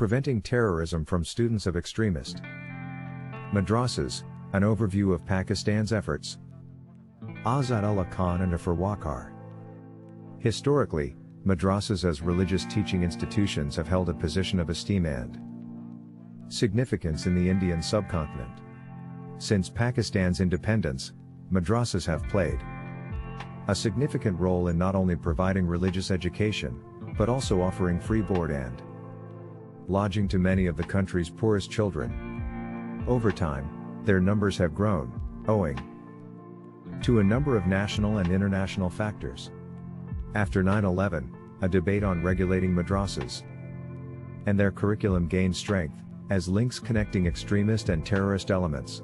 Preventing terrorism from students of extremist madrasahs, an overview of Pakistan's efforts. Asad Ullah Khan and Ifrah Waqar. Historically, madrasahs as religious teaching institutions have held a position of esteem and significance in the Indian subcontinent. Since Pakistan's independence, madrasahs have played a significant role in not only providing religious education, but also offering free board and lodging to many of the country's poorest children. Over time, their numbers have grown, owing to a number of national and international factors. After 9/11, a debate on regulating madrasahs and their curriculum gained strength, as links connecting extremist and terrorist elements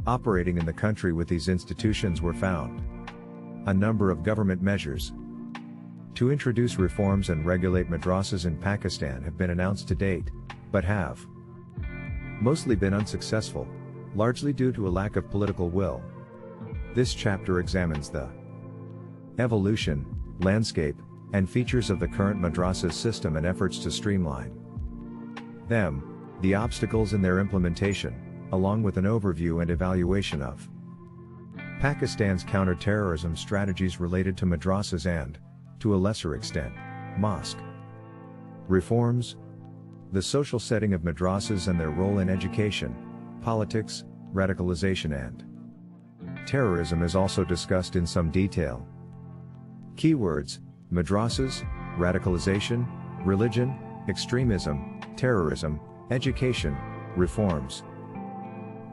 operating in the country with these institutions were found. A number of government measures to introduce reforms and regulate madrasahs in Pakistan have been announced to date, but have mostly been unsuccessful, largely due to a lack of political will. This chapter examines the evolution, landscape, and features of the current madrasah system and efforts to streamline them, the obstacles in their implementation, along with an overview and evaluation of Pakistan's counterterrorism strategies related to madrasahs and, to a lesser extent, mosque reforms, the social setting of madrasahs and their role in education, politics, radicalization and terrorism is also discussed in some detail. Keywords: madrasahs, radicalization, religion, extremism, terrorism, education, reforms.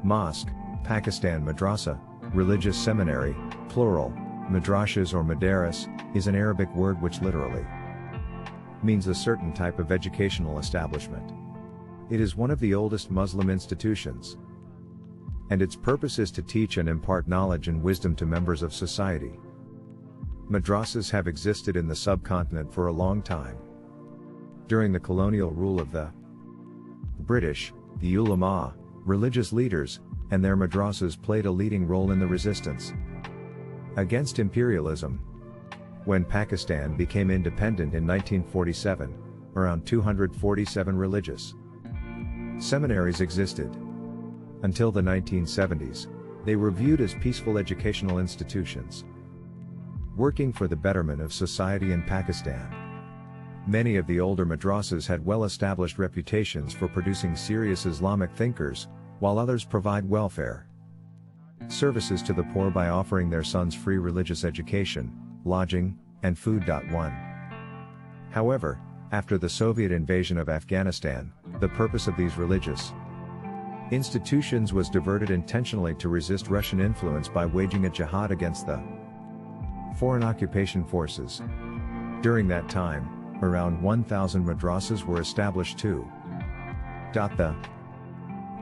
Mosque, Pakistan madrasa, religious seminary, plural, madrasahs or madaris, is an Arabic word which literally means a certain type of educational establishment. It is one of the oldest Muslim institutions, and its purpose is to teach and impart knowledge and wisdom to members of society. Madrasahs have existed in the subcontinent for a long time. During the colonial rule of the British, the ulama, religious leaders, and their madrasahs played a leading role in the resistance against imperialism. When Pakistan became independent in 1947, around 247 religious seminaries existed. Until the 1970s, they were viewed as peaceful educational institutions, working for the betterment of society in Pakistan. Many of the older madrasahs had well-established reputations for producing serious Islamic thinkers, while others provide welfare services to the poor by offering their sons free religious education, lodging, and food. However, after the Soviet invasion of Afghanistan, the purpose of these religious institutions was diverted intentionally to resist Russian influence by waging a jihad against the foreign occupation forces. During that time, around 1,000 madrasahs were established too. The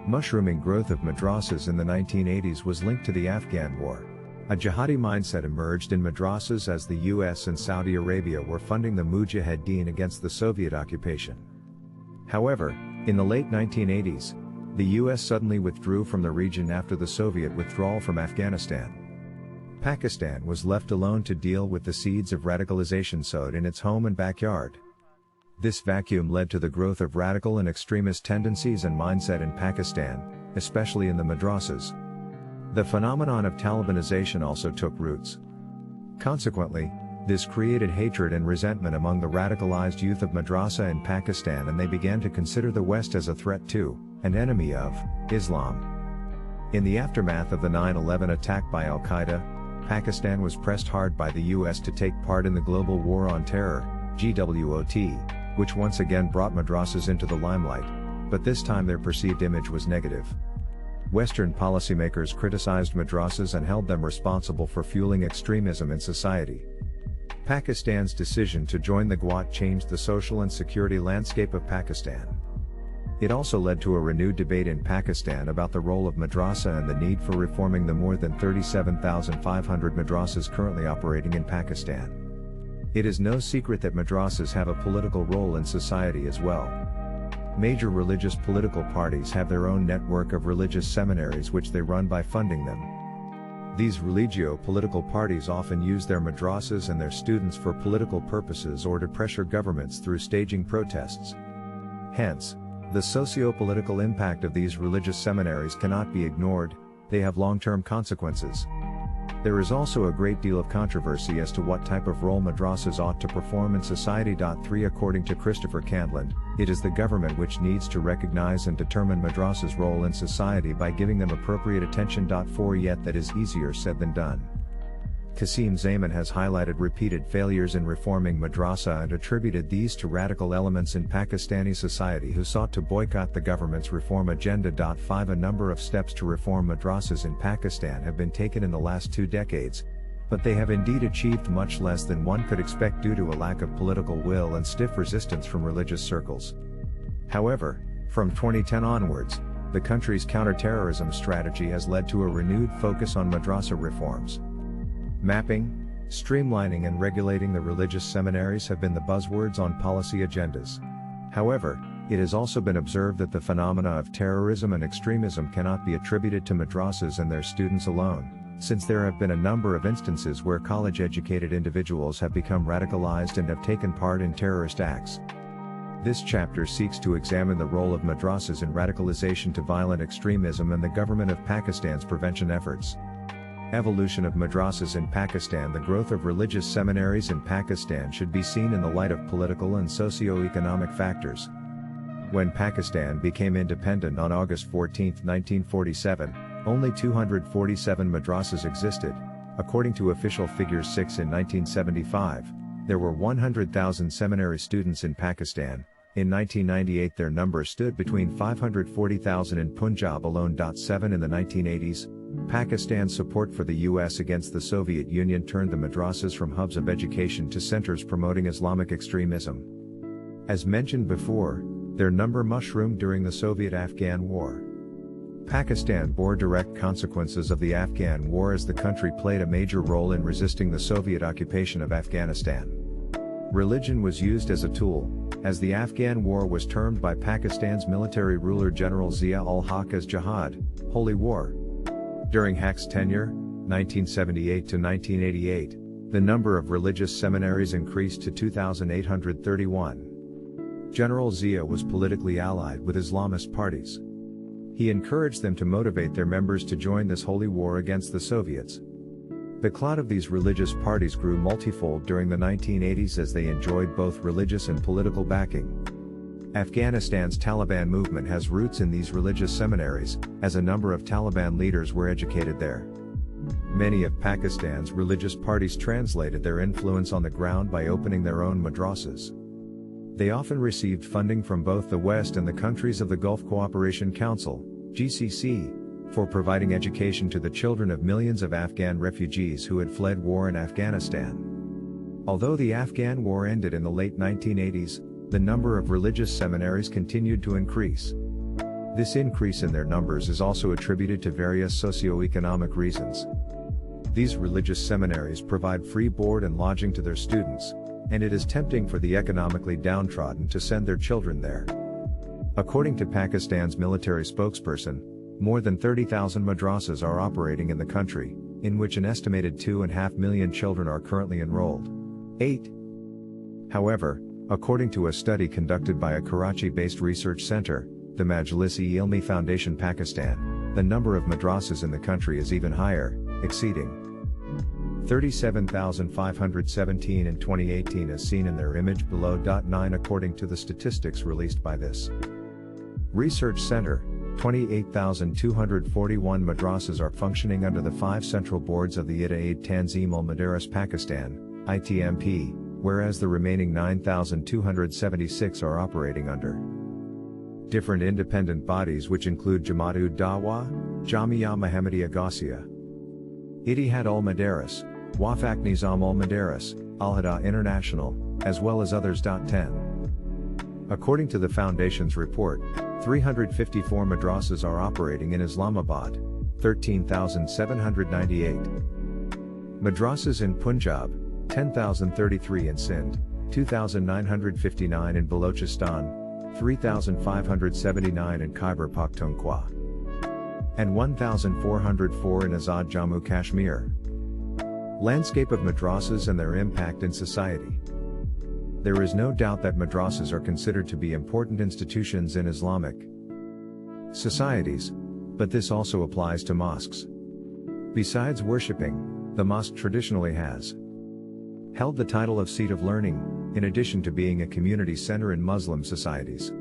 mushrooming growth of madrasahs in the 1980s was linked to the Afghan War. A jihadi mindset emerged in madrasahs as the US and Saudi Arabia were funding the Mujahideen against the Soviet occupation. However, in the late 1980s, the US suddenly withdrew from the region after the Soviet withdrawal from Afghanistan. Pakistan was left alone to deal with the seeds of radicalization sowed in its home and backyard. This vacuum led to the growth of radical and extremist tendencies and mindset in Pakistan, especially in the madrasahs. The phenomenon of Talibanization also took roots. Consequently, this created hatred and resentment among the radicalized youth of madrasa in Pakistan, and they began to consider the West as a threat to, an enemy of, Islam. In the aftermath of the 9/11 attack by Al-Qaeda, Pakistan was pressed hard by the US to take part in the Global War on Terror, GWOT, which once again brought madrasahs into the limelight, but this time their perceived image was negative. Western policymakers criticized madrasahs and held them responsible for fueling extremism in society. Pakistan's decision to join the GWOT changed the social and security landscape of Pakistan. It also led to a renewed debate in Pakistan about the role of madrasa and the need for reforming the more than 37,500 madrasas currently operating in Pakistan. It is no secret that madrasas have a political role in society as well. Major religious political parties have their own network of religious seminaries which they run by funding them. These religio-political parties often use their madrasas and their students for political purposes or to pressure governments through staging protests. Hence, the socio-political impact of these religious seminaries cannot be ignored, they have long-term consequences. There is also a great deal of controversy as to what type of role madrasas ought to perform in society. 3 According to Christopher Candland, it is the government which needs to recognize and determine madrasas' role in society by giving them appropriate attention. 4 Yet that is easier said than done. Qasim Zaman has highlighted repeated failures in reforming madrasa and attributed these to radical elements in Pakistani society who sought to boycott the government's reform agenda. 5 A number of steps to reform madrasas in Pakistan have been taken in the last 2 decades, but they have indeed achieved much less than one could expect due to a lack of political will and stiff resistance from religious circles. However, from 2010 onwards, the country's counterterrorism strategy has led to a renewed focus on madrasa reforms. Mapping, streamlining and regulating the religious seminaries have been the buzzwords on policy agendas. However, it has also been observed that the phenomena of terrorism and extremism cannot be attributed to madrasas and their students alone, since there have been a number of instances where college-educated individuals have become radicalized and have taken part in terrorist acts. This chapter seeks to examine the role of madrasas in radicalization to violent extremism and the government of Pakistan's prevention efforts. Evolution of madrasas in Pakistan. The growth of religious seminaries in Pakistan should be seen in the light of political and socio-economic factors. When Pakistan became independent on August 14, 1947, only 247 madrasas existed. According to official figures 6 in 1975, there were 100,000 seminary students in Pakistan. In 1998 their number stood between 540,000 in Punjab alone. 7 In the 1980s, Pakistan's support for the US against the Soviet Union turned the madrasas from hubs of education to centers promoting Islamic extremism. As mentioned before, their number mushroomed during the Soviet-Afghan War. Pakistan bore direct consequences of the Afghan War as the country played a major role in resisting the Soviet occupation of Afghanistan. Religion was used as a tool, as the Afghan War was termed by Pakistan's military ruler General Zia-ul-Haq as Jihad, Holy War. During Haq's tenure, 1978 to 1988, the number of religious seminaries increased to 2,831. General Zia was politically allied with Islamist parties. He encouraged them to motivate their members to join this holy war against the Soviets. The clout of these religious parties grew multifold during the 1980s as they enjoyed both religious and political backing. Afghanistan's Taliban movement has roots in these religious seminaries, as a number of Taliban leaders were educated there. Many of Pakistan's religious parties translated their influence on the ground by opening their own madrasas. They often received funding from both the West and the countries of the Gulf Cooperation Council, GCC, for providing education to the children of millions of Afghan refugees who had fled war in Afghanistan. Although the Afghan War ended in the late 1980s, the number of religious seminaries continued to increase. This increase in their numbers is also attributed to various socio-economic reasons. These religious seminaries provide free board and lodging to their students, and it is tempting for the economically downtrodden to send their children there. According to Pakistan's military spokesperson, more than 30,000 madrasas are operating in the country, in which an estimated 2.5 million children are currently enrolled. 8. However, according to a study conducted by a Karachi-based research center, the Majlis-e-Ilmi Foundation Pakistan, the number of madrasas in the country is even higher, exceeding 37,517 in 2018 as seen in their image below. 9 According to the statistics released by this research center, 28,241 madrasas are functioning under the 5 central boards of the Ittihad Tanzim al-Madaris Pakistan, ITMP, whereas the remaining 9,276 are operating under different independent bodies which include Jamaat-ud-Dawah, Jamia Muhammadiyya Gausiya, Ittihad al-Madaris, Wafaq Nizam al-Madaris, Al-Hada International, as well as others. 10. According to the Foundation's report, 354 madrasas are operating in Islamabad, 13,798. Madrasas in Punjab, 10,033 in Sindh, 2,959 in Balochistan, 3,579 in Khyber Pakhtunkhwa, and 1,404 in Azad Jammu Kashmir. Landscape of madrasas and their impact in society. There is no doubt that madrasas are considered to be important institutions in Islamic societies, but this also applies to mosques. Besides worshipping, the mosque traditionally has held the title of seat of learning, in addition to being a community center in Muslim societies.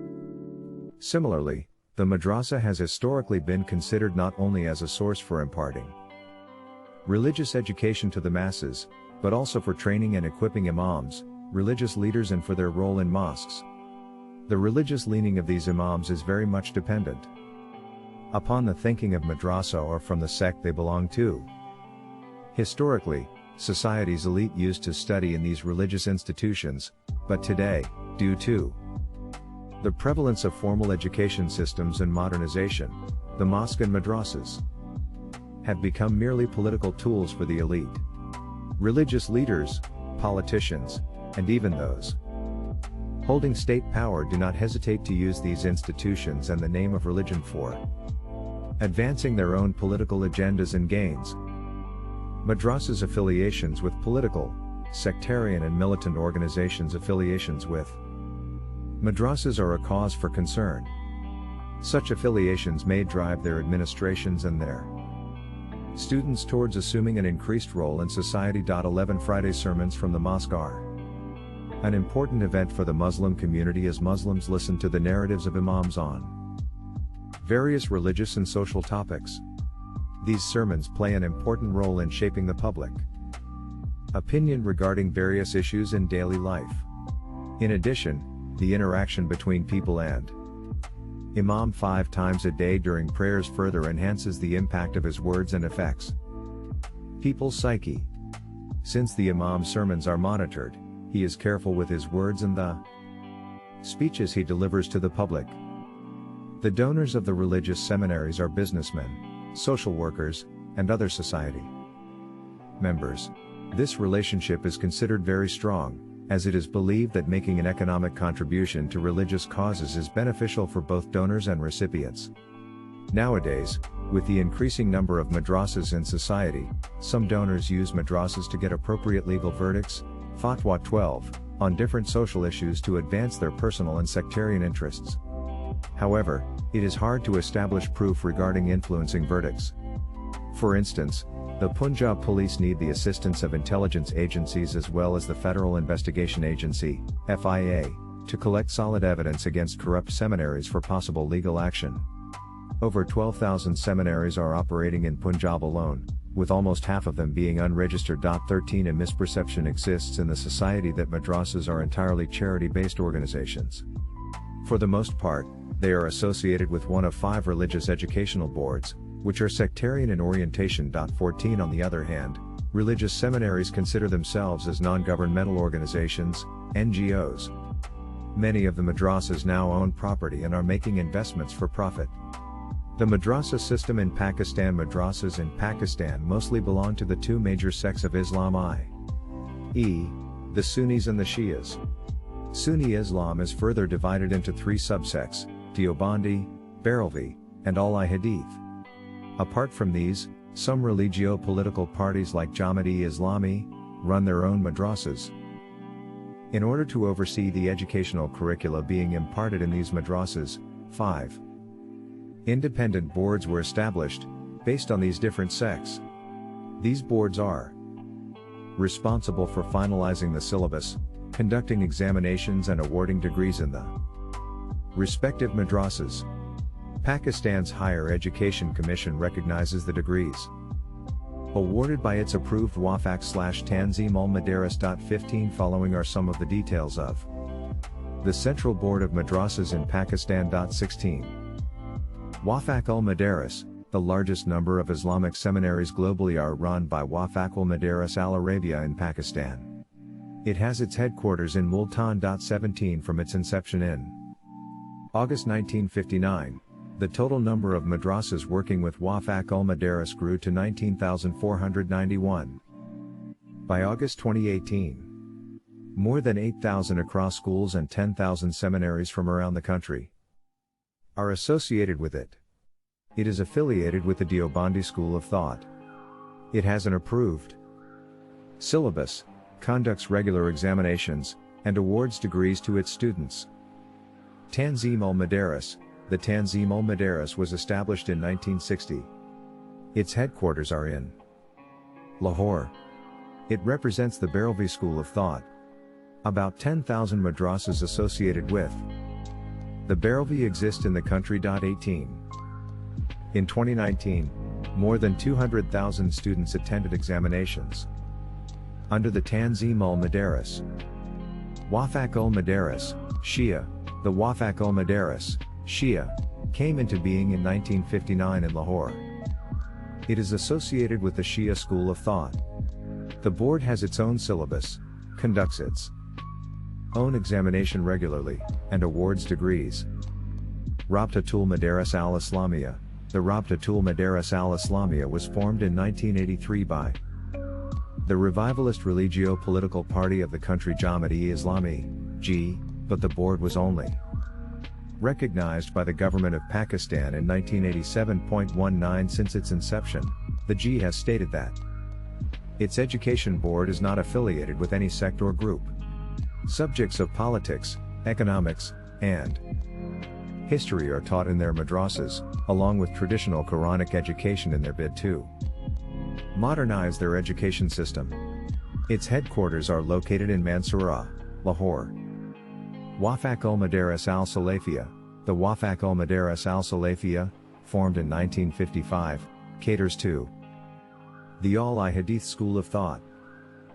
Similarly, the madrasa has historically been considered not only as a source for imparting religious education to the masses, but also for training and equipping imams, religious leaders, and for their role in mosques. The religious leaning of these imams is very much dependent upon the thinking of madrasa or from the sect they belong to. Historically, society's elite used to study in these religious institutions, but today, due to the prevalence of formal education systems and modernization, the mosque and madrasas have become merely political tools for the elite. Religious leaders, politicians, and even those holding state power do not hesitate to use these institutions and the name of religion for advancing their own political agendas and gains. Madrasas' affiliations with political, sectarian and militant organizations. Affiliations with madrasas are a cause for concern. Such affiliations may drive their administrations and their students towards assuming an increased role in society. 11 Friday sermons from the mosque are an important event for the Muslim community as Muslims listen to the narratives of imams on various religious and social topics. These sermons play an important role in shaping the public opinion regarding various issues in daily life. In addition, the interaction between people and Imam 5 times a day during prayers further enhances the impact of his words and affects people's psyche. Since the Imam's sermons are monitored, he is careful with his words and the speeches he delivers to the public. The donors of the religious seminaries are businessmen, social workers, and other society members. This relationship is considered very strong, as it is believed that making an economic contribution to religious causes is beneficial for both donors and recipients. Nowadays, with the increasing number of madrasas in society, some donors use madrasas to get appropriate legal verdicts, Fatwa 12, on different social issues to advance their personal and sectarian interests. However, it is hard to establish proof regarding influencing verdicts. For instance, the Punjab police need the assistance of intelligence agencies as well as the Federal Investigation Agency, FIA, to collect solid evidence against corrupt seminaries for possible legal action. Over 12,000 seminaries are operating in Punjab alone, with almost half of them being unregistered. 13 A misperception exists in the society that madrasas are entirely charity-based organizations. For the most part, they are associated with one of 5 religious educational boards, which are sectarian in orientation. 14 On the other hand, religious seminaries consider themselves as non-governmental organizations, NGOs. Many of the madrasas now own property and are making investments for profit. The madrasa system in Pakistan. Madrasas in Pakistan mostly belong to the 2 major sects of Islam, i.e., the Sunnis and the Shias. Sunni Islam is further divided into 3 subsects, Deobandi, Barelvi, and Al-Hadith. Apart from these, some religio-political parties like Jamaat-e-Islami run their own madrasas. In order to oversee the educational curricula being imparted in these madrasas, 5 independent boards were established, based on these different sects. These boards are responsible for finalizing the syllabus, conducting examinations and awarding degrees in the respective madrasas. Pakistan's Higher Education Commission recognizes the degrees awarded by its approved Wafaq/Tanzim al-Madaris. 15 Following are some of the details of the Central Board of Madrasas in Pakistan. 16 Wafaq al-Madaris, the largest number of Islamic seminaries globally, are run by Wafaq al-Madaris Al Arabia in Pakistan. It has its headquarters in Multan. 17 From its inception in August 1959, the total number of madrasas working with Wafaq al-Madaris grew to 19,491. By August 2018, more than 8,000 across schools and 10,000 seminaries from around the country are associated with it. It is affiliated with the Deobandi school of thought. It has an approved syllabus, conducts regular examinations, and awards degrees to its students. Tanzim al-Madaris. The Tanzim al-Madaris was established in 1960. Its headquarters are in Lahore. It represents the Barelvi school of thought. About 10,000 madrasas associated with the Barelvi exist in the country. 18. In 2019, more than 200,000 students attended examinations under the Tanzim al-Madaris. Waqar al-Madaris, Shia. The Waqar al-Madaris, Shia, came into being in 1959 in Lahore. It is associated with the Shia school of thought. The board has its own syllabus, conducts its own examination regularly, and awards degrees. Rabtatul Madaris al-Islamiyya. The Rabtatul Madaris al-Islamiyya was formed in 1983 by the revivalist religio-political party of the country Jamaat-e-Islami, G, but the board was only recognized by the government of Pakistan in 1987.19. Since its inception, the G has stated that its education board is not affiliated with any sect or group. Subjects of politics, economics, and history are taught in their madrasas, along with traditional Quranic education in their bid to modernize their education system. Its headquarters are located in Mansoura, Lahore. Waqar al-Madaris al-Salafiyya. The Waqar al-Madaris al-Salafiyya, formed in 1955, caters to the Al-Hadith school of thought.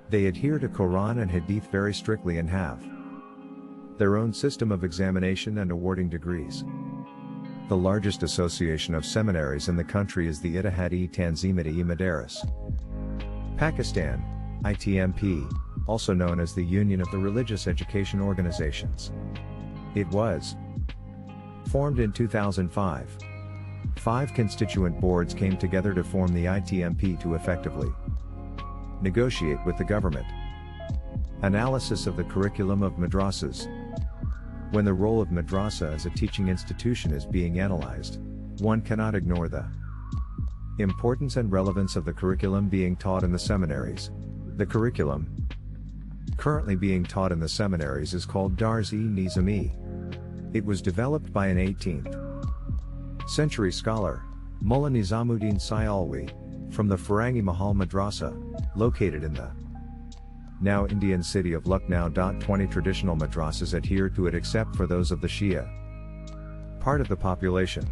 They adhere to Quran and Hadith very strictly and have their own system of examination and awarding degrees. The largest association of seminaries in the country is the Ittihad-e-Tanzimat-e Madaris Pakistan, ITMP, also known as the Union of the Religious Education Organizations. It was formed in 2005. 5 constituent boards came together to form the ITMP to effectively negotiate with the government. Analysis of the curriculum of madrasas. When the role of madrasa as a teaching institution is being analyzed, one cannot ignore the importance and relevance of the curriculum being taught in the seminaries. The curriculum currently being taught in the seminaries is called Dars-e-Nizami. It was developed by an 18th century scholar, Mullah Nizamuddin Syalwi, from the Farangi Mahal Madrasa, located in the now Indian city of Lucknow. 20 traditional madrasas adhere to it except for those of the Shia part of the population.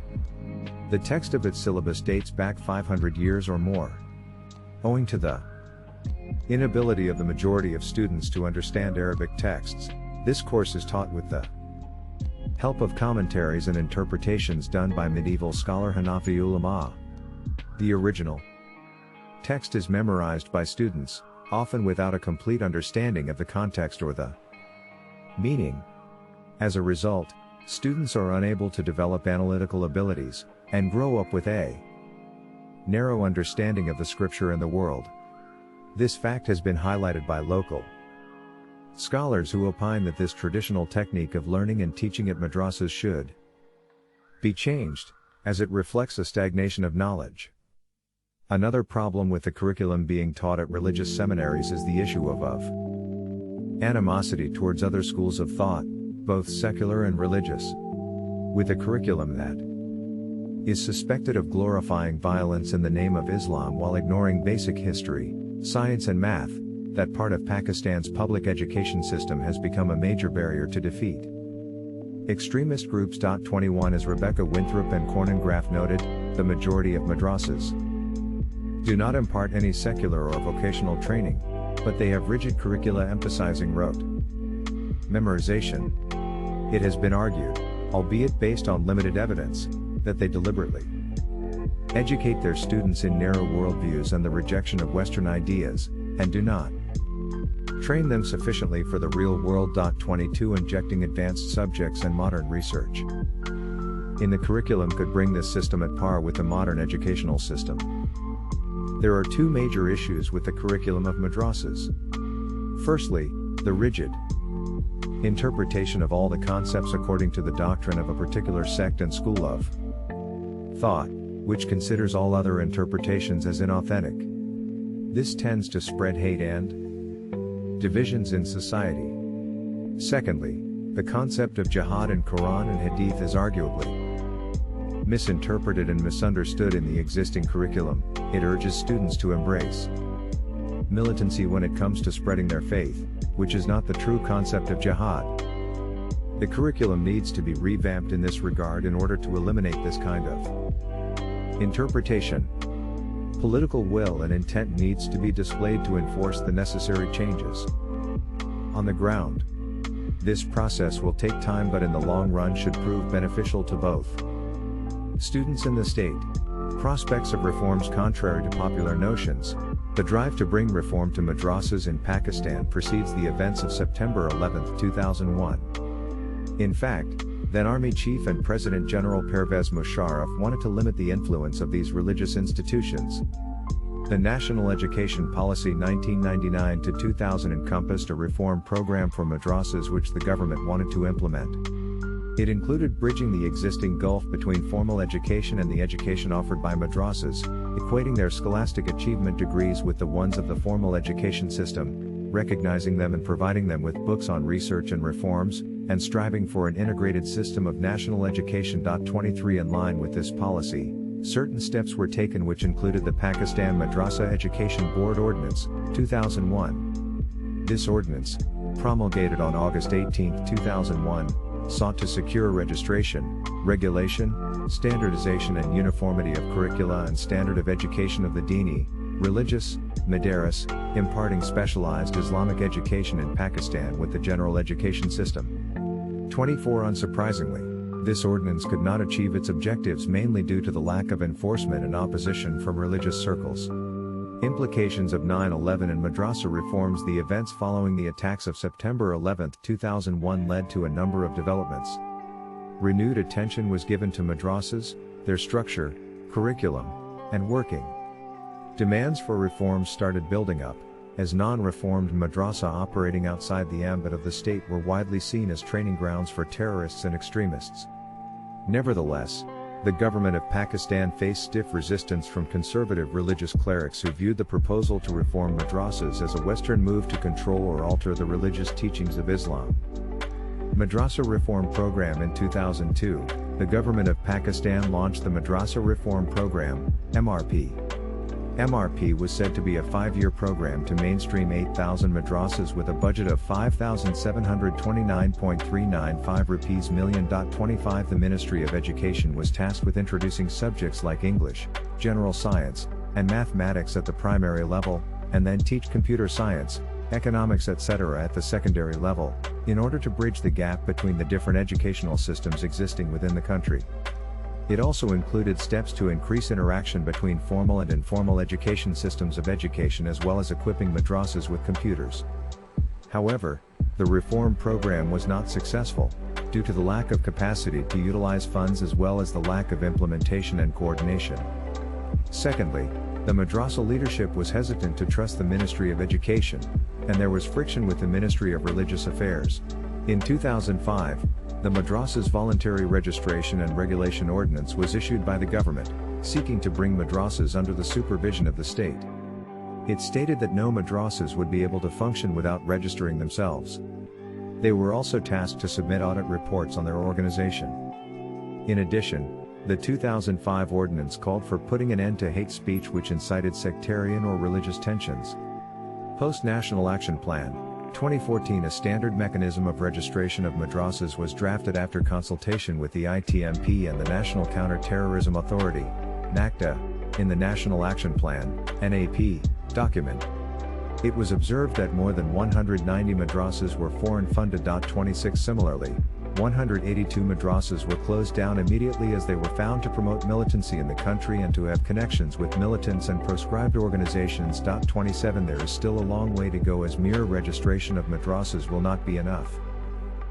The text of its syllabus dates back 500 years or more. Owing to the inability of the majority of students to understand Arabic texts, this course is taught with the help of commentaries and interpretations done by medieval scholar Hanafi ulama. The original text is memorized by students, often without a complete understanding of the context or the meaning. As a result, students are unable to develop analytical abilities, and grow up with a narrow understanding of the scripture and the world. This fact has been highlighted by local scholars who opine that this traditional technique of learning and teaching at madrasas should be changed, as it reflects a stagnation of knowledge. Another problem with the curriculum being taught at religious seminaries is the issue of animosity towards other schools of thought, both secular and religious. With a curriculum that is suspected of glorifying violence in the name of Islam while ignoring basic history, science and math, that part of Pakistan's public education system has become a major barrier to defeat extremist groups. 21 As Rebecca Winthrop and Cornan Graff noted, the majority of madrasas do not impart any secular or vocational training, but they have rigid curricula emphasizing rote memorization. It has been argued, albeit based on limited evidence, that they deliberately educate their students in narrow worldviews and the rejection of Western ideas, and do not train them sufficiently for the real world. 22 Injecting advanced subjects and modern research in the curriculum could bring this system at par with the modern educational system. There are 2 major issues with the curriculum of madrasas. Firstly, the rigid interpretation of all the concepts according to the doctrine of a particular sect and school of thought, which considers all other interpretations as inauthentic. This tends to spread hate and divisions in society. Secondly, the concept of jihad in Quran and Hadith is arguably misinterpreted and misunderstood in the existing curriculum. It urges students to embrace militancy when it comes to spreading their faith, which is not the true concept of jihad. The curriculum needs to be revamped in this regard in order to eliminate this kind of interpretation. Political will and intent needs to be displayed to enforce the necessary changes on the ground. This process will take time, but in the long run should prove beneficial to both students and the state. Prospects of reforms. Contrary to popular notions, the drive to bring reform to madrasas in Pakistan precedes the events of September 11, 2001. In fact, then Army Chief and President General Pervez Musharraf wanted to limit the influence of these religious institutions. The National Education Policy 1999 to 2000 encompassed a reform program for madrasas which the government wanted to implement. It included bridging the existing gulf between formal education and the education offered by madrasas, equating their scholastic achievement degrees with the ones of the formal education system, recognizing them and providing them with books on research and reforms, and striving for an integrated system of national education. 23 In line with this policy, certain steps were taken which included the Pakistan Madrasa Education Board Ordinance, 2001. This ordinance, promulgated on August 18, 2001, sought to secure registration, regulation, standardization and uniformity of curricula and standard of education of the Dini, religious, madaris, imparting specialized Islamic education in Pakistan with the general education system. 24 Unsurprisingly, this ordinance could not achieve its objectives mainly due to the lack of enforcement and opposition from religious circles. Implications of 9/11 and madrasa reforms. The events following the attacks of September 11, 2001 led to a number of developments. Renewed attention was given to madrasas, their structure, curriculum, and working. Demands for reforms started building up, as non-reformed madrasa operating outside the ambit of the state were widely seen as training grounds for terrorists and extremists. Nevertheless, the government of Pakistan faced stiff resistance from conservative religious clerics who viewed the proposal to reform madrasas as a Western move to control or alter the religious teachings of Islam. Madrasa Reform Program. In 2002, the government of Pakistan launched the Madrasa Reform Program, MRP. MRP was said to be a 5-year program to mainstream 8,000 madrasas with a budget of 5,729.395 rupees million. 25 The Ministry of Education was tasked with introducing subjects like English, general science, and mathematics at the primary level, and then teach computer science, economics etc. at the secondary level, in order to bridge the gap between the different educational systems existing within the country. It also included steps to increase interaction between formal and informal education systems of education as well as equipping madrasas with computers. However, the reform program was not successful, due to the lack of capacity to utilize funds as well as the lack of implementation and coordination. Secondly, the madrasa leadership was hesitant to trust the Ministry of Education, and there was friction with the Ministry of Religious Affairs. In 2005, the Madrasa's Voluntary Registration and Regulation Ordinance was issued by the government, seeking to bring madrasas under the supervision of the state. It stated that no madrasas would be able to function without registering themselves. They were also tasked to submit audit reports on their organization. In addition, the 2005 ordinance called for putting an end to hate speech which incited sectarian or religious tensions. Post-National Action Plan 2014. A standard mechanism of registration of madrasas was drafted after consultation with the ITMP and the National Counterterrorism Authority, NACTA, in the National Action Plan, NAP, document. It was observed that more than 190 madrasas were foreign funded. 26 Similarly, 182 madrasas were closed down immediately as they were found to promote militancy in the country and to have connections with militants and proscribed organizations. 27 There is still a long way to go as mere registration of madrasas will not be enough.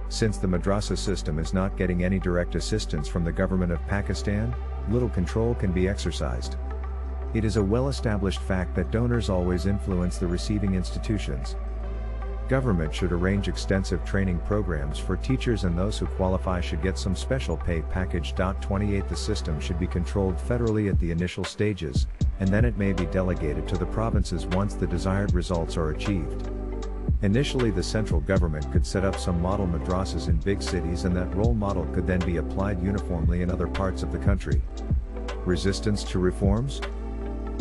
Since the madrasa system is not getting any direct assistance from the government of Pakistan, little control can be exercised. It is a well-established fact that donors always influence the receiving institutions. Government should arrange extensive training programs for teachers, and those who qualify should get some special pay package. 28 The system should be controlled federally at the initial stages, and then it may be delegated to the provinces once the desired results are achieved. Initially, the central government could set up some model madrasas in big cities, and that role model could then be applied uniformly in other parts of the country. Resistance to reforms?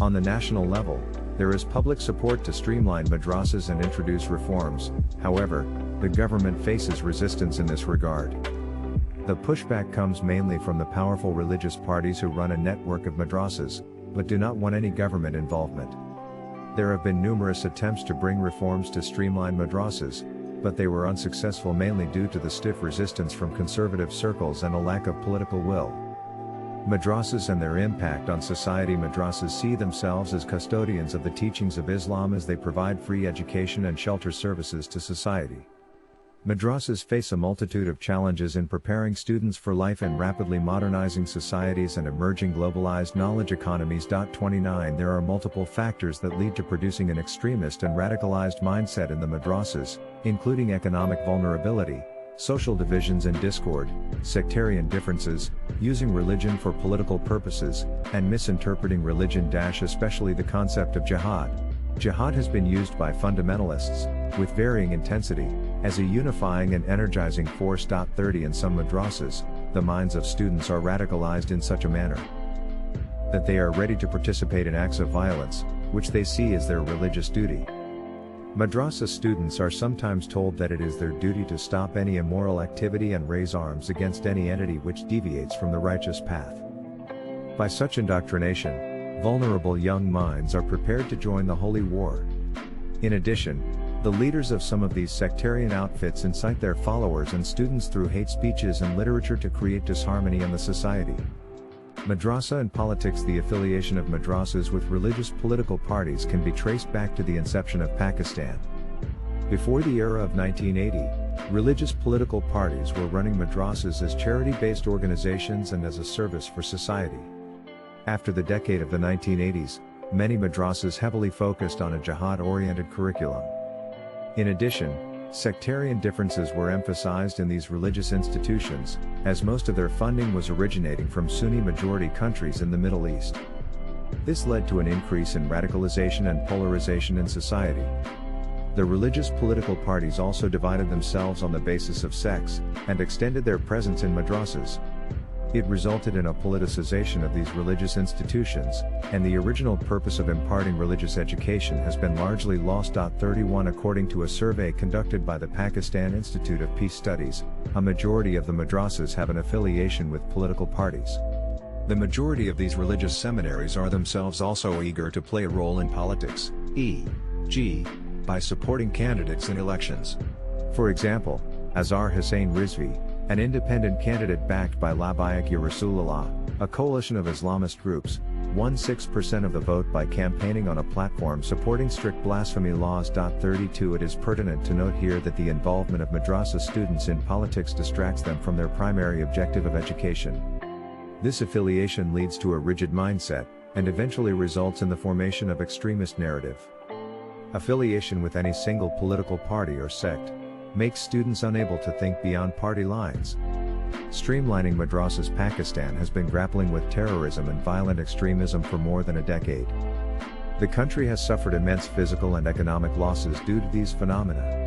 On the national level, there is public support to streamline madrasas and introduce reforms. However, the government faces resistance in this regard. The pushback comes mainly from the powerful religious parties who run a network of madrasas, but do not want any government involvement. There have been numerous attempts to bring reforms to streamline madrasas, but they were unsuccessful, mainly due to the stiff resistance from conservative circles and a lack of political will. Madrasas and their impact on society. Madrasas see themselves as custodians of the teachings of Islam, as they provide free education and shelter services to society. Madrasas face a multitude of challenges in preparing students for life in rapidly modernizing societies and emerging globalized knowledge economies. 29 There are multiple factors that lead to producing an extremist and radicalized mindset in the madrasas, including economic vulnerability, social divisions and discord, sectarian differences, using religion for political purposes, and misinterpreting religion. Especially the concept of jihad. Jihad has been used by fundamentalists, with varying intensity, as a unifying and energizing force. 30 In some madrasas, the minds of students are radicalized in such a manner that they are ready to participate in acts of violence, which they see as their religious duty. Madrasa students are sometimes told that it is their duty to stop any immoral activity and raise arms against any entity which deviates from the righteous path. By such indoctrination, vulnerable young minds are prepared to join the holy war. In addition, the leaders of some of these sectarian outfits incite their followers and students through hate speeches and literature to create disharmony in the society. Madrasa and politics. The affiliation of madrasas with religious political parties can be traced back to the inception of Pakistan. Before the era of 1980, religious political parties were running madrasas as charity-based organizations and as a service for society. After the decade of the 1980s, many madrasas heavily focused on a jihad-oriented curriculum. In addition, sectarian differences were emphasized in these religious institutions, as most of their funding was originating from Sunni-majority countries in the Middle East. This led to an increase in radicalization and polarization in society. The religious political parties also divided themselves on the basis of sects, and extended their presence in madrasas. It resulted in a politicization of these religious institutions, and the original purpose of imparting religious education has been largely lost. 31 According to a survey conducted by the Pakistan Institute of Peace Studies, a majority of the madrasas have an affiliation with political parties. The majority of these religious seminaries are themselves also eager to play a role in politics, e.g., by supporting candidates in elections. For example, Azhar Hussain Rizvi, an independent candidate backed by Labbaik Ya Rasulullah, a coalition of Islamist groups, won 6% of the vote by campaigning on a platform supporting strict blasphemy laws. 32 It is pertinent to note here that the involvement of madrasa students in politics distracts them from their primary objective of education. This affiliation leads to a rigid mindset, and eventually results in the formation of extremist narrative. Affiliation with any single political party or sect makes students unable to think beyond party lines. Streamlining madrasas. Pakistan has been grappling with terrorism and violent extremism for more than a decade. The country has suffered immense physical and economic losses due to these phenomena.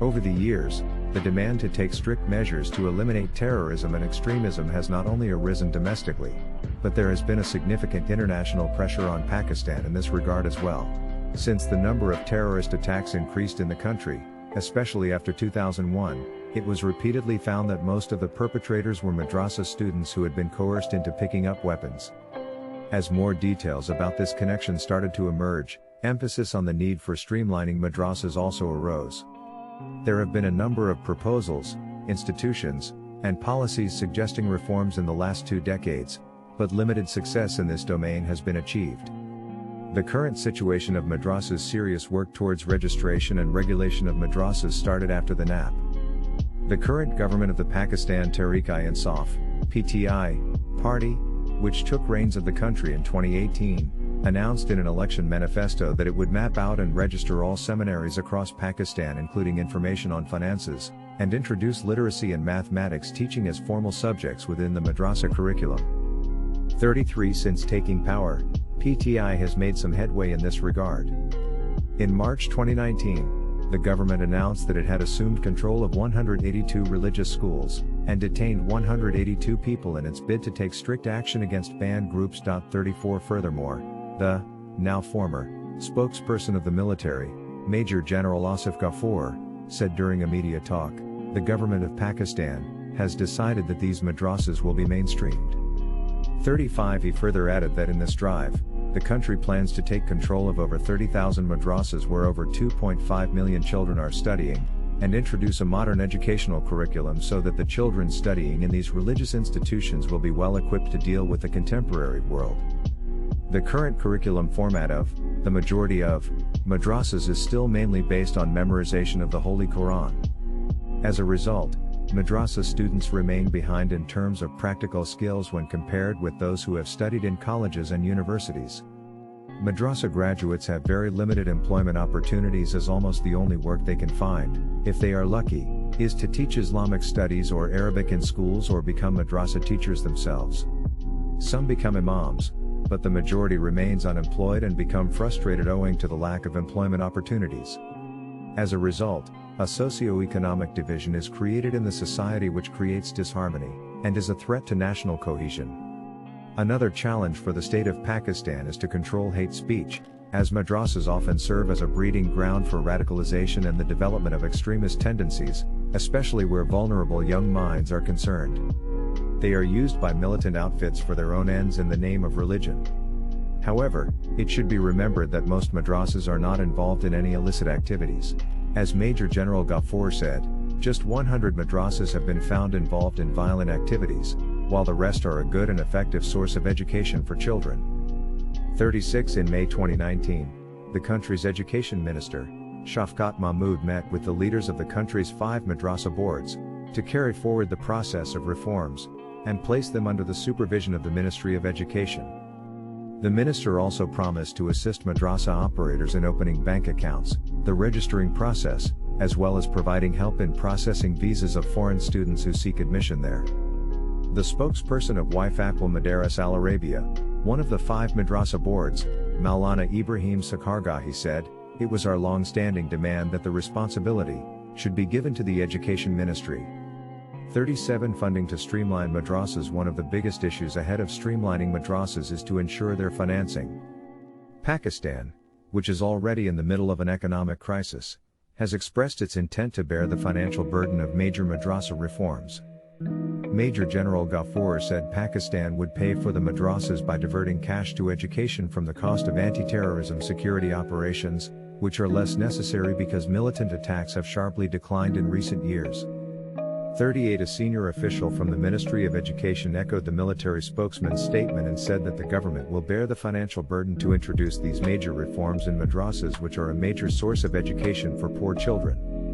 Over the years, the demand to take strict measures to eliminate terrorism and extremism has not only arisen domestically, but there has been a significant international pressure on Pakistan in this regard as well. Since the number of terrorist attacks increased in the country, especially after 2001, it was repeatedly found that most of the perpetrators were madrasa students who had been coerced into picking up weapons. As more details about this connection started to emerge, emphasis on the need for streamlining madrasas also arose. There have been a number of proposals, institutions, and policies suggesting reforms in the last 2 decades, but limited success in this domain has been achieved. The current situation of madrasas. Serious work towards registration and regulation of madrasas started after the NAP. The current government of the Pakistan Tehreek-i-Insaf (PTI) party, which took reins of the country in 2018, announced in an election manifesto that it would map out and register all seminaries across Pakistan, including information on finances, and introduce literacy and mathematics teaching as formal subjects within the madrasa curriculum. 33 Since taking power, PTI has made some headway in this regard. In March 2019, the government announced that it had assumed control of 182 religious schools, and detained 182 people in its bid to take strict action against banned groups. 34 Furthermore, the, now former, spokesperson of the military, Major General Asif Ghafoor, said during a media talk, the government of Pakistan has decided that these madrasas will be mainstreamed. 35 He further added that in this drive, the country plans to take control of over 30,000 madrasas where over 2.5 million children are studying, and introduce a modern educational curriculum so that the children studying in these religious institutions will be well equipped to deal with the contemporary world. The current curriculum format of the majority of madrasas is still mainly based on memorization of the Holy Quran. As a result, madrasa students remain behind in terms of practical skills when compared with those who have studied in colleges and universities. Madrasa graduates have very limited employment opportunities, as almost the only work they can find, if they are lucky, is to teach Islamic studies or Arabic in schools or become madrasa teachers themselves. Some become imams, but the majority remains unemployed and become frustrated owing to the lack of employment opportunities. As a result, a socio-economic division is created in the society which creates disharmony, and is a threat to national cohesion. Another challenge for the state of Pakistan is to control hate speech, as madrasas often serve as a breeding ground for radicalization and the development of extremist tendencies, especially where vulnerable young minds are concerned. They are used by militant outfits for their own ends in the name of religion. However, it should be remembered that most madrasas are not involved in any illicit activities. As Major General Ghafoor said, just 100 madrasas have been found involved in violent activities, while the rest are a good and effective source of education for children. 36 In May 2019, the country's education minister, Shafqat Mahmood, met with the leaders of the country's 5 madrasa boards, to carry forward the process of reforms, and place them under the supervision of the Ministry of Education. The minister also promised to assist madrasa operators in opening bank accounts, the registering process, as well as providing help in processing visas of foreign students who seek admission there. The spokesperson of Ifrah Madaris Al Arabia, one of the 5 madrasa boards, Maulana Ibrahim Sakargahi, said, "It was our long-standing demand that the responsibility should be given to the Education Ministry." 37 Funding to streamline madrasas. One of the biggest issues ahead of streamlining madrasas is to ensure their financing. Pakistan, which is already in the middle of an economic crisis, has expressed its intent to bear the financial burden of major madrasa reforms. Major General Ghafoor said Pakistan would pay for the madrasas by diverting cash to education from the cost of anti-terrorism security operations, which are less necessary because militant attacks have sharply declined in recent years. 38 A senior official from the Ministry of Education echoed the military spokesman's statement and said that the government will bear the financial burden to introduce these major reforms in madrasas, which are a major source of education for poor children.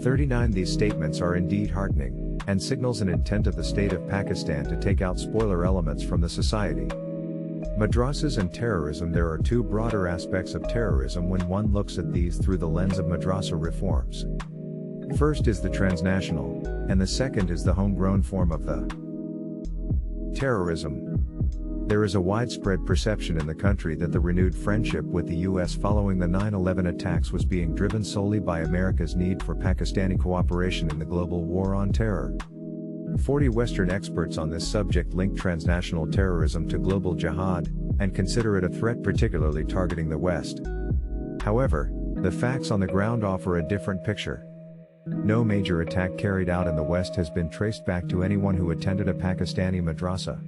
39 These statements are indeed heartening, and signals an intent of the state of Pakistan to take out spoiler elements from the society. Madrasas and terrorism. There are 2 broader aspects of terrorism when one looks at these through the lens of madrasa reforms. First is the transnational, and the second is the homegrown form of the terrorism. There is a widespread perception in the country that the renewed friendship with the US following the 9/11 attacks was being driven solely by America's need for Pakistani cooperation in the global war on terror. 40 Western experts on this subject link transnational terrorism to global jihad, and consider it a threat particularly targeting the West. However, the facts on the ground offer a different picture. No major attack carried out in the West has been traced back to anyone who attended a Pakistani madrasa.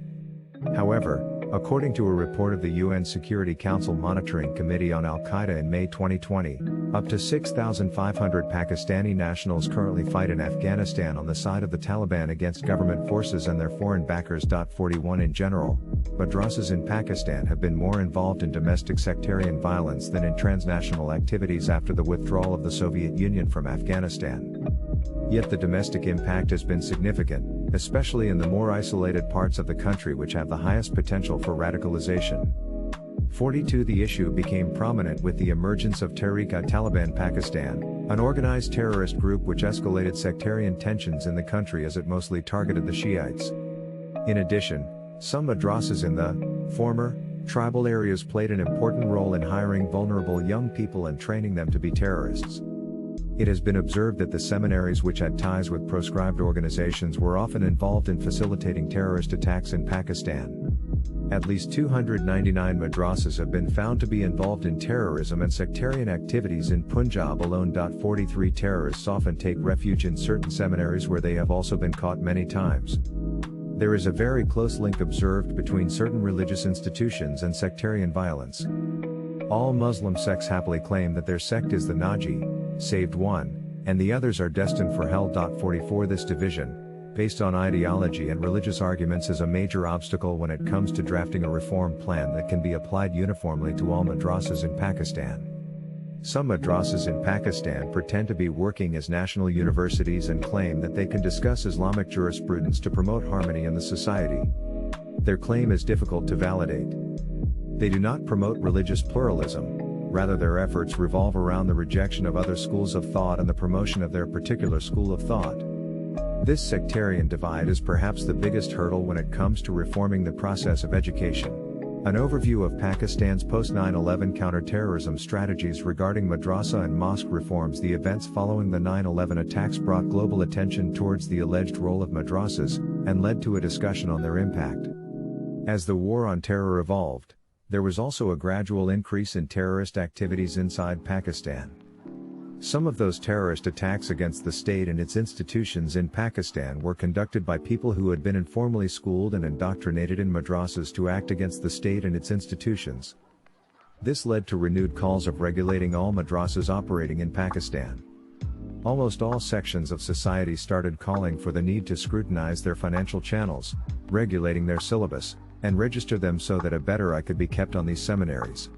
However, according to a report of the UN Security Council Monitoring Committee on Al-Qaeda in May 2020, up to 6,500 Pakistani nationals currently fight in Afghanistan on the side of the Taliban against government forces and their foreign backers. 41 In general, madrasas in Pakistan have been more involved in domestic sectarian violence than in transnational activities after the withdrawal of the Soviet Union from Afghanistan. Yet the domestic impact has been significant, especially in the more isolated parts of the country which have the highest potential for radicalization. 42 The issue became prominent with the emergence of Tehrik-i-Taliban Pakistan, an organized terrorist group which escalated sectarian tensions in the country as it mostly targeted the Shiites. In addition, some madrasas in the former tribal areas played an important role in hiring vulnerable young people and training them to be terrorists. It has been observed that the seminaries which had ties with proscribed organizations were often involved in facilitating terrorist attacks in Pakistan. At least 299 madrasas have been found to be involved in terrorism and sectarian activities in Punjab alone. 43 terrorists often take refuge in certain seminaries where they have also been caught many times. There is a very close link observed between certain religious institutions and sectarian violence. All Muslim sects happily claim that their sect is the Naji, saved one, and the others are destined for hell. 44 This division, based on ideology and religious arguments, is a major obstacle when it comes to drafting a reform plan that can be applied uniformly to all madrasas in Pakistan. Some madrasas in Pakistan pretend to be working as national universities and claim that they can discuss Islamic jurisprudence to promote harmony in the society. Their claim is difficult to validate. They do not promote religious pluralism, rather their efforts revolve around the rejection of other schools of thought and the promotion of their particular school of thought. This sectarian divide is perhaps the biggest hurdle when it comes to reforming the process of education. An overview of Pakistan's post-9/11 counterterrorism strategies regarding madrasa and mosque reforms. The events following the 9/11 attacks brought global attention towards the alleged role of madrasas, and led to a discussion on their impact. As the war on terror evolved, there was also a gradual increase in terrorist activities inside Pakistan. Some of those terrorist attacks against the state and its institutions in Pakistan were conducted by people who had been informally schooled and indoctrinated in madrasas to act against the state and its institutions. This led to renewed calls of regulating all madrasas operating in Pakistan. Almost all sections of society started calling for the need to scrutinize their financial channels, regulating their syllabus, and register them so that a better eye could be kept on these seminaries.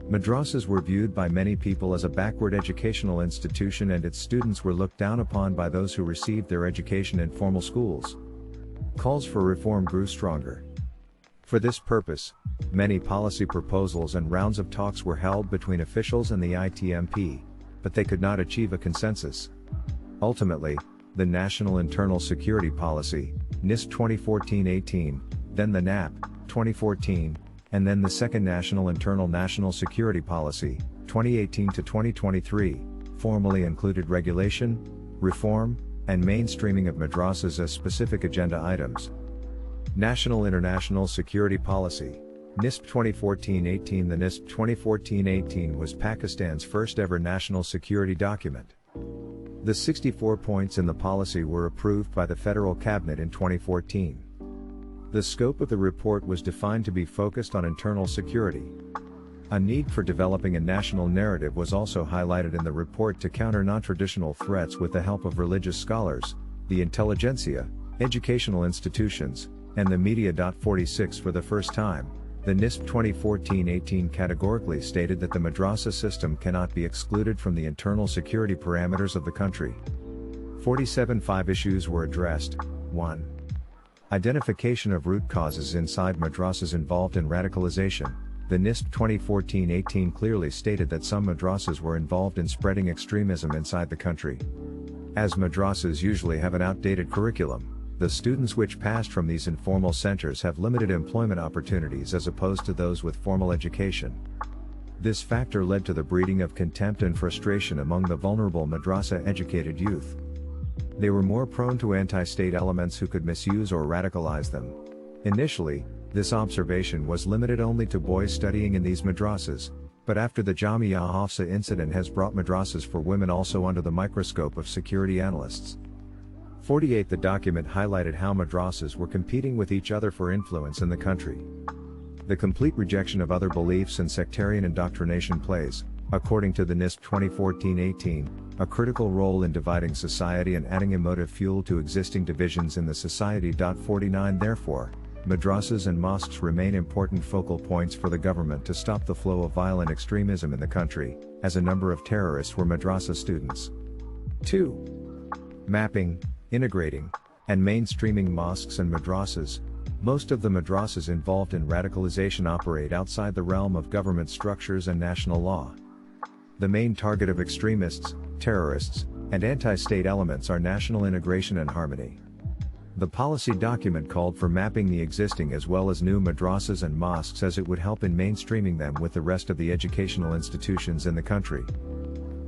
Madrasas were viewed by many people as a backward educational institution, and its students were looked down upon by those who received their education in formal schools. Calls for reform grew stronger. For this purpose, many policy proposals and rounds of talks were held between officials and the ITMP, but they could not achieve a consensus. Ultimately, the National Internal Security Policy, NISP 2014-18, then the NAP, 2014, and then the second National Security Policy, 2018-2023, formally included regulation, reform, and mainstreaming of madrasas as specific agenda items. National International Security Policy, NISP 2014-18. The NISP 2014-18 was Pakistan's first ever national security document. The 64 points in the policy were approved by the Federal Cabinet in 2014. The scope of the report was defined to be focused on internal security. A need for developing a national narrative was also highlighted in the report to counter non-traditional threats with the help of religious scholars, the intelligentsia, educational institutions, and the media. 46 For the first time, the NISP 2014-18 categorically stated that the madrasa system cannot be excluded from the internal security parameters of the country. 47 5 issues were addressed. 1. Identification of root causes inside madrasas involved in radicalization. The NISP 2014-18 clearly stated that some madrasas were involved in spreading extremism inside the country. As madrasas usually have an outdated curriculum, the students which passed from these informal centers have limited employment opportunities as opposed to those with formal education. This factor led to the breeding of contempt and frustration among the vulnerable madrasa-educated youth. They were more prone to anti-state elements who could misuse or radicalize them. Initially, this observation was limited only to boys studying in these madrasas, but after the Jamia Hafsa incident has brought madrasas for women also under the microscope of security analysts. 48 The document highlighted how madrasas were competing with each other for influence in the country. The complete rejection of other beliefs and sectarian indoctrination plays, according to the NISP 2014-18, a critical role in dividing society and adding emotive fuel to existing divisions in the society. 49 Therefore, madrasas and mosques remain important focal points for the government to stop the flow of violent extremism in the country, as a number of terrorists were madrasa students. 2. Mapping, integrating, and mainstreaming mosques and madrasas. Most of the madrasas involved in radicalization operate outside the realm of government structures and national law. The main target of extremists, terrorists, and anti-state elements are national integration and harmony. The policy document called for mapping the existing as well as new madrasas and mosques, as it would help in mainstreaming them with the rest of the educational institutions in the country.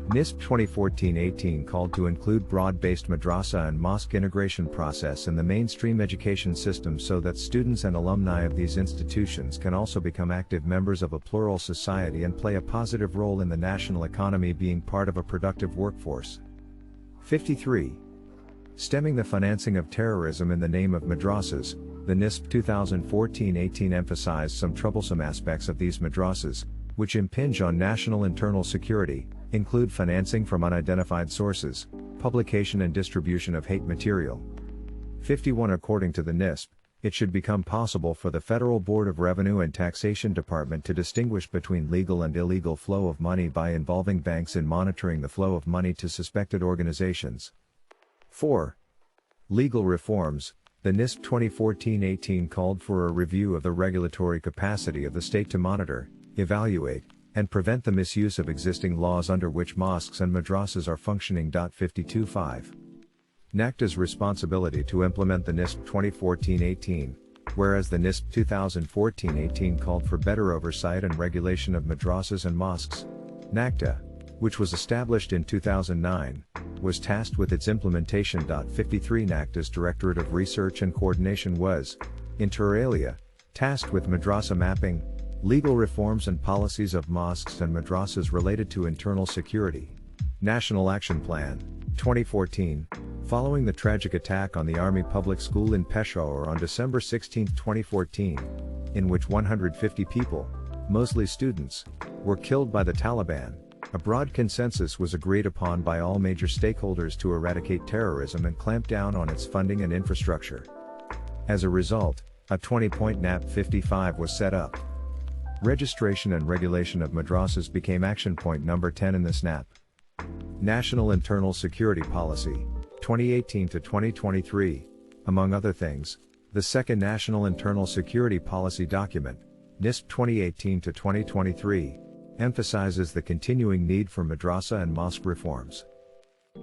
NISP 2014-18 called to include broad-based madrasa and mosque integration process in the mainstream education system so that students and alumni of these institutions can also become active members of a plural society and play a positive role in the national economy, being part of a productive workforce. 53. Stemming the financing of terrorism in the name of madrasas. The NISP 2014-18 emphasized some troublesome aspects of these madrasas, which impinge on national internal security, include financing from unidentified sources, publication and distribution of hate material. 51. According to the NISP, it should become possible for the Federal Board of Revenue and Taxation Department to distinguish between legal and illegal flow of money by involving banks in monitoring the flow of money to suspected organizations. 4. Legal reforms. The NISP 2014-18 called for a review of the regulatory capacity of the state to monitor, evaluate, and prevent the misuse of existing laws under which mosques and madrasas are functioning. 52.5. NACTA's responsibility to implement the NISP 2014-18, whereas the NISP 2014-18 called for better oversight and regulation of madrasas and mosques. NACTA, which was established in 2009, was tasked with its implementation. 53. NACTA's Directorate of Research and Coordination was, inter alia, tasked with madrasa mapping, legal reforms and policies of mosques and madrasas related to internal security. National Action Plan, 2014, following the tragic attack on the Army Public School in Peshawar on December 16, 2014, in which 150 people, mostly students, were killed by the Taliban, a broad consensus was agreed upon by all major stakeholders to eradicate terrorism and clamp down on its funding and infrastructure. As a result, a 20-point NAP 55 was set up. Registration and regulation of madrasas became action point number 10 in the SNAP. National Internal Security Policy, 2018 to 2023, among other things, the second National Internal Security Policy document, NISP 2018 to 2023, emphasizes the continuing need for madrasa and mosque reforms.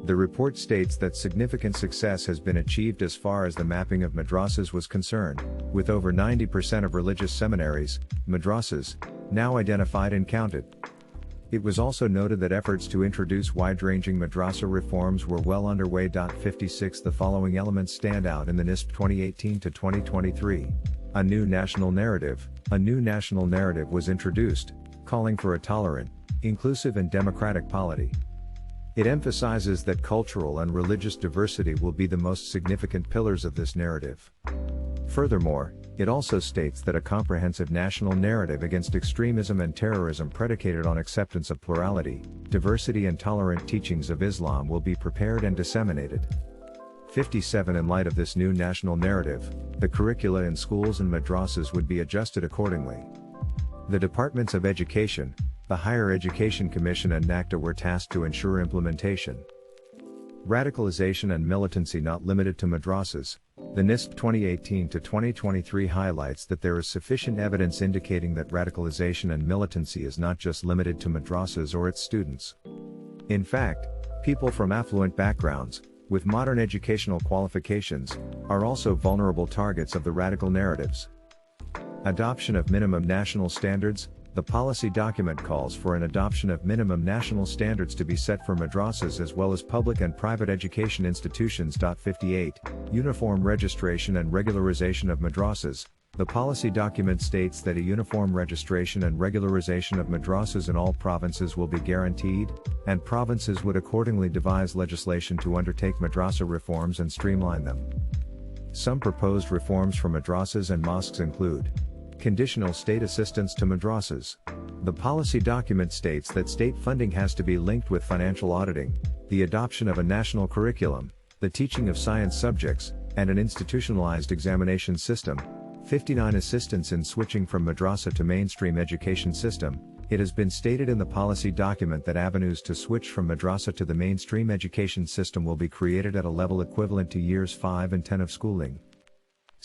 The report states that significant success has been achieved as far as the mapping of madrasas was concerned, with over 90% of religious seminaries, madrasas, now identified and counted. It was also noted that efforts to introduce wide-ranging madrasa reforms were well underway. 56. The following elements stand out in the NISP 2018 to 2023. A new national narrative. A new national narrative was introduced, calling for a tolerant, inclusive and democratic polity. It emphasizes that cultural and religious diversity will be the most significant pillars of this narrative. Furthermore, it also states that a comprehensive national narrative against extremism and terrorism predicated on acceptance of plurality, diversity and tolerant teachings of Islam will be prepared and disseminated. 57. In light of this new national narrative, the curricula in schools and madrasas would be adjusted accordingly. The Departments of Education, the Higher Education Commission and NACTA were tasked to ensure implementation. Radicalization and militancy not limited to madrasas. The NISP 2018 to 2023 highlights that there is sufficient evidence indicating that radicalization and militancy is not just limited to madrasas or its students. In fact, people from affluent backgrounds, with modern educational qualifications, are also vulnerable targets of the radical narratives. Adoption of minimum national standards. The policy document calls for an adoption of minimum national standards to be set for madrasas as well as public and private education institutions. 58. Uniform registration and regularization of madrasas. The policy document states that a uniform registration and regularization of madrasas in all provinces will be guaranteed, and provinces would accordingly devise legislation to undertake madrasa reforms and streamline them. Some proposed reforms for madrasas and mosques include conditional state assistance to madrasas. The policy document states that state funding has to be linked with financial auditing, the adoption of a national curriculum, the teaching of science subjects, and an institutionalized examination system. 59. Assistance in switching from madrasa to mainstream education system. It has been stated in the policy document that avenues to switch from madrasa to the mainstream education system will be created at a level equivalent to years 5 and 10 of schooling.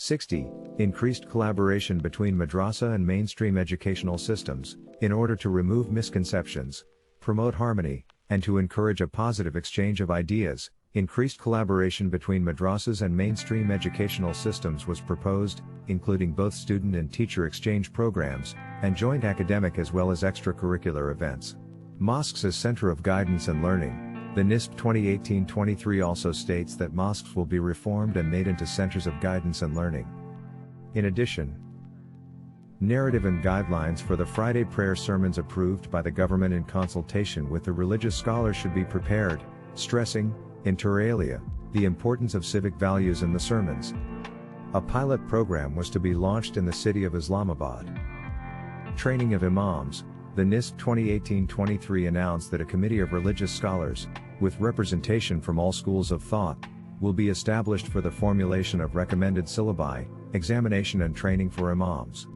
60. Increased collaboration between madrasa and mainstream educational systems, in order to remove misconceptions, promote harmony, and to encourage a positive exchange of ideas. Increased collaboration between madrasas and mainstream educational systems was proposed, including both student and teacher exchange programs, and joint academic as well as extracurricular events. Mosques as Center of Guidance and Learning. The NISP 2018-23 also states that mosques will be reformed and made into centers of guidance and learning. In addition, narrative and guidelines for the Friday prayer sermons approved by the government in consultation with the religious scholars should be prepared, stressing, inter alia, the importance of civic values in the sermons. A pilot program was to be launched in the city of Islamabad. Training of imams. The NISP 2018-23 announced that a committee of religious scholars, with representation from all schools of thought, will be established for the formulation of recommended syllabi, examination and training for imams.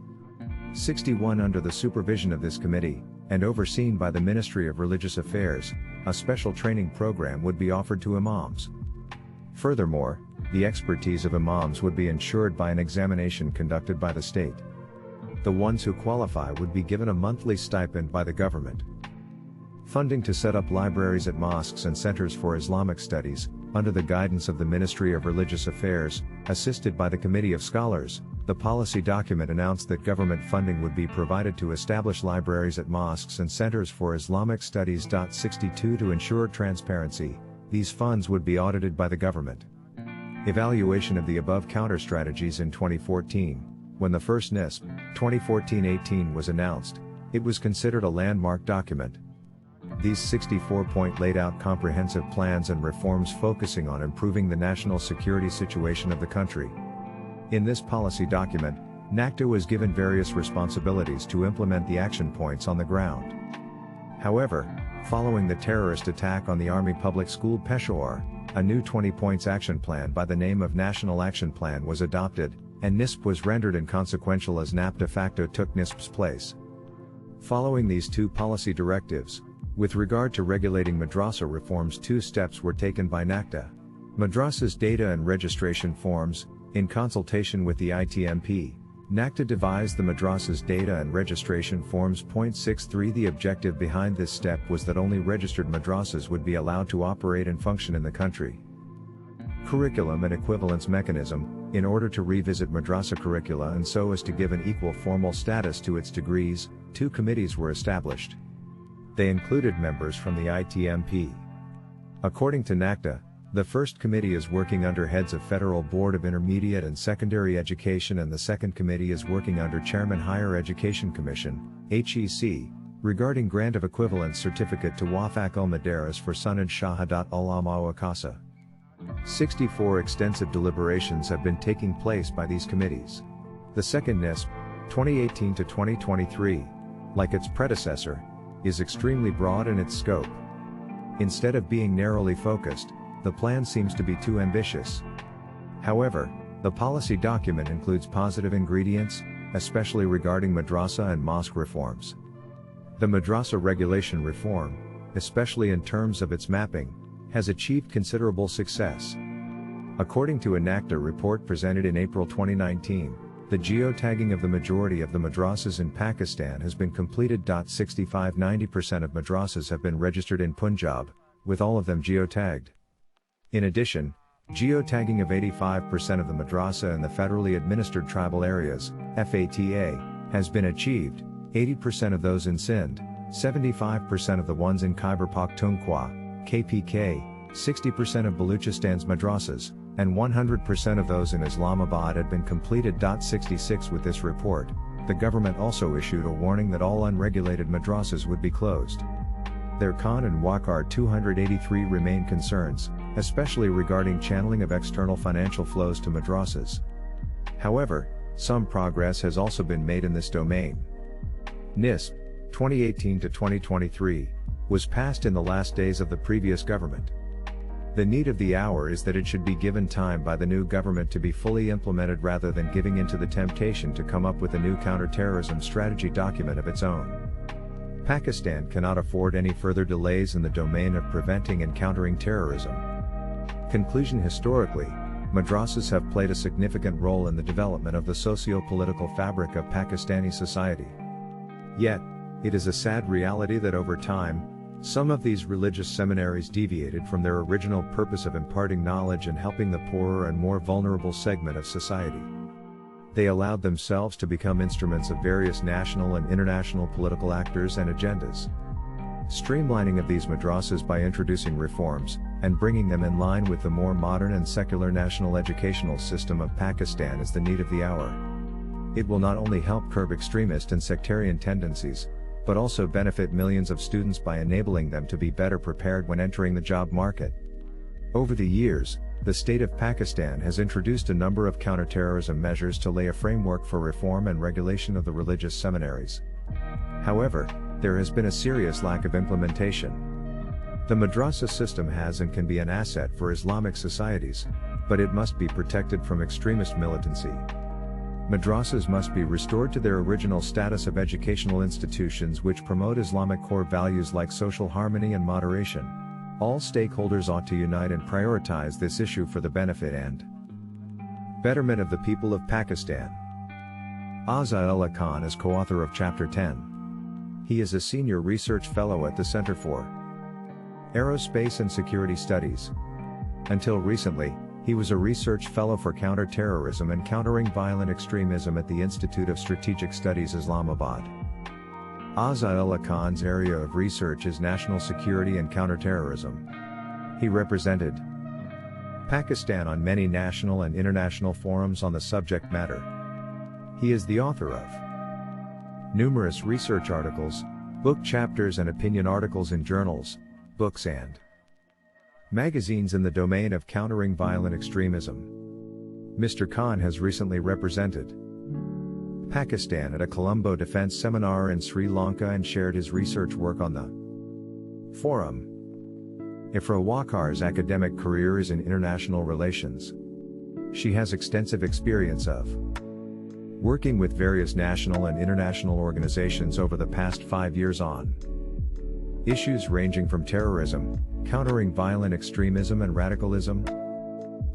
61 Under the supervision of this committee, and overseen by the Ministry of Religious Affairs, a special training program would be offered to imams. Furthermore, the expertise of imams would be ensured by an examination conducted by the state. The ones who qualify would be given a monthly stipend by the government. Funding to set up libraries at mosques and centers for Islamic studies, under the guidance of the Ministry of Religious Affairs, assisted by the Committee of Scholars. The policy document announced that government funding would be provided to establish libraries at mosques and centers for Islamic studies. 62 To ensure transparency, these funds would be audited by the government. Evaluation of the above counter strategies in 2014. When the first NISP 2014-18 was announced, it was considered a landmark document. These 64-point laid out comprehensive plans and reforms focusing on improving the national security situation of the country. In this policy document, NACTA was given various responsibilities to implement the action points on the ground. However, following the terrorist attack on the Army Public School Peshawar, a new 20-points action plan by the name of National Action Plan was adopted, and NISP was rendered inconsequential as NAP de facto took NISP's place. Following these two policy directives, with regard to regulating madrasa reforms, two steps were taken by NACTA. Madrasa's data and registration forms. In consultation with the ITMP, NACTA devised the madrasa's data and registration forms. 63 The objective behind this step was that only registered madrasas would be allowed to operate and function in the country. Curriculum and equivalence mechanism. In order to revisit madrasa curricula and so as to give an equal formal status to its degrees, two committees were established. They included members from the ITMP. According to NACTA, the first committee is working under heads of Federal Board of Intermediate and Secondary Education, and the second committee is working under Chairman Higher Education Commission, HEC, regarding grant of equivalence certificate to Wafaq al-Madaris for Sanad Shahadat Ulama wa Akasa. 64 extensive deliberations have been taking place by these committees. The second NISP, 2018-2023, like its predecessor, is extremely broad in its scope. Instead of being narrowly focused, the plan seems to be too ambitious. However, the policy document includes positive ingredients, especially regarding madrasa and mosque reforms. The madrasa regulation reform, especially in terms of its mapping, has achieved considerable success. According to a NACTA report presented in April 2019, the geotagging of the majority of the madrasas in Pakistan has been completed. 65–90% of madrasas have been registered in Punjab, with all of them geotagged. In addition, geotagging of 85% of the madrasa in the federally administered tribal areas, FATA, has been achieved, 80% of those in Sindh, 75% of the ones in Khyber Pakhtunkhwa, KPK, 60% of Baluchistan's madrasas, and 100% of those in Islamabad had been completed. 66 With this report, the government also issued a warning that all unregulated madrasas would be closed. Their Khan and Waqar 283 remain concerns, especially regarding channeling of external financial flows to madrasas. However, some progress has also been made in this domain. NISP 2018-2023 was passed in the last days of the previous government. The need of the hour is that it should be given time by the new government to be fully implemented rather than giving in to the temptation to come up with a new counterterrorism strategy document of its own. Pakistan cannot afford any further delays in the domain of preventing and countering terrorism. Conclusion. Historically, madrasas have played a significant role in the development of the socio-political fabric of Pakistani society. Yet, it is a sad reality that over time, some of these religious seminaries deviated from their original purpose of imparting knowledge and helping the poorer and more vulnerable segment of society. They allowed themselves to become instruments of various national and international political actors and agendas. Streamlining of these madrasas by introducing reforms, and bringing them in line with the more modern and secular national educational system of Pakistan is the need of the hour. It will not only help curb extremist and sectarian tendencies, but also benefit millions of students by enabling them to be better prepared when entering the job market. Over the years, the state of Pakistan has introduced a number of counterterrorism measures to lay a framework for reform and regulation of the religious seminaries. However, there has been a serious lack of implementation. The madrasa system has and can be an asset for Islamic societies, but it must be protected from extremist militancy. Madrasas must be restored to their original status of educational institutions which promote Islamic core values like social harmony and moderation. All stakeholders ought to unite and prioritize this issue for the benefit and betterment of the people of Pakistan. Asad Ullah Khan is co-author of Chapter 10. He is a senior research fellow at the Center for Aerospace and Security Studies. Until recently, he was a research fellow for counterterrorism and countering violent extremism at the Institute of Strategic Studies, Islamabad. Asad Ullah Khan's area of research is national security and counterterrorism. He represented Pakistan on many national and international forums on the subject matter. He is the author of numerous research articles, book chapters and opinion articles in journals, books and magazines in the domain of countering violent extremism. Mr. Khan has recently represented Pakistan at a Colombo Defense Seminar in Sri Lanka and shared his research work on the forum. Ifrah Waqar's academic career is in international relations. She has extensive experience of working with various national and international organizations over the past 5 years on issues ranging from terrorism, countering violent extremism and radicalism,